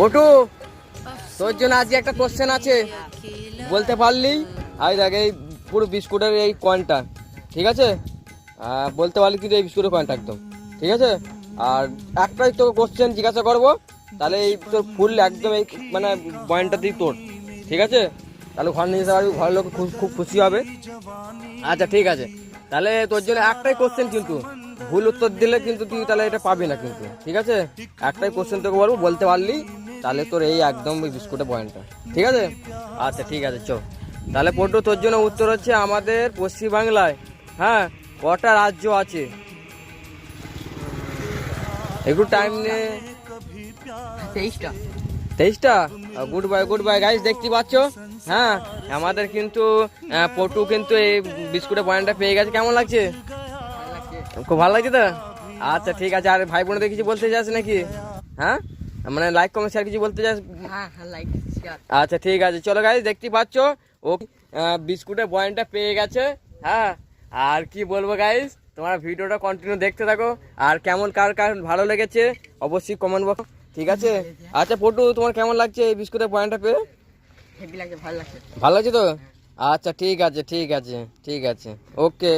বটু, তোর জন্য আজকে একটা কোশ্চেন আছে, বলতে পারলি? আই দেখ, এই পুরো বিস্কুটের এই কয়েনটা, ঠিক আছে? বলতে পারলি কিন্তু এই বিস্কুটের কয়েনটা একদম ঠিক আছে। আর একটাই তোকে কোশ্চেন জিজ্ঞাসা করবো, তাহলে এই তোর ফুল একদম এই মানে পয়েন্টটা তুই তোর, ঠিক আছে? তাহলে ঘর নিয়ে যেতে পারবি, ঘরের লোক খুব খুশি হবে। আচ্ছা ঠিক আছে, তাহলে তোর জন্য একটাই কোশ্চেন, কিন্তু ভুল উত্তর দিলে কিন্তু তুই তাহলে এটা পাবি না কিন্তু, ঠিক আছে? একটাই কোশ্চেন তোকে বলবো, বলতে পারলি তাহলে তোর এই একদম ওই বিস্কুটের পয়েন্টটা, ঠিক আছে? আচ্ছা ঠিক আছে, চল তাহলে পড়ো। তোর জন্য উত্তর হচ্ছে, আমাদের পশ্চিমবাংলায় হ্যাঁ কটা রাজ্য আছে? একটু টাইম নে। 23টা। 23টা? Good bye good bye guys, দেখতে পাচ্ছ? হ্যাঁ, আমাদের কিন্তু পটু কিন্তু এই বিস্কুটের পয়েন্টটা পেয়ে গেছে। কেমন লাগছে? খুব ভালো লাগছে তো? আচ্ছা ঠিক আছে। আর ভাই বোনদের কিছু বলতে চাস নাকি? হ্যাঁ, মানে লাইক কমেন্ট শেয়ার কিছু বলতে চাস? হ্যাঁ লাইক শেয়ার। আচ্ছা ঠিক আছে, চলো গাইস, দেখতে পাচ্ছ ও বিস্কুটের পয়েন্টটা পেয়ে গেছে। হ্যাঁ, আর কি বলবো গাইস, তোমরা ভিডিওটা কন্টিনিউ দেখতে থাকো, আর কেমন কার কার ভালো লেগেছে অবশ্যই কমেন্ট বক্স, ঠিক আছে? আচ্ছা পটু, তোমার কেমন লাগছে এই বিস্কুটের পয়েন্টটা পেয়ে? হেভি লাগছে, ভালো লাগছে। ভালো লাগছে তো? আচ্ছা ঠিক আছে ঠিক আছে ঠিক আছে, ওকে।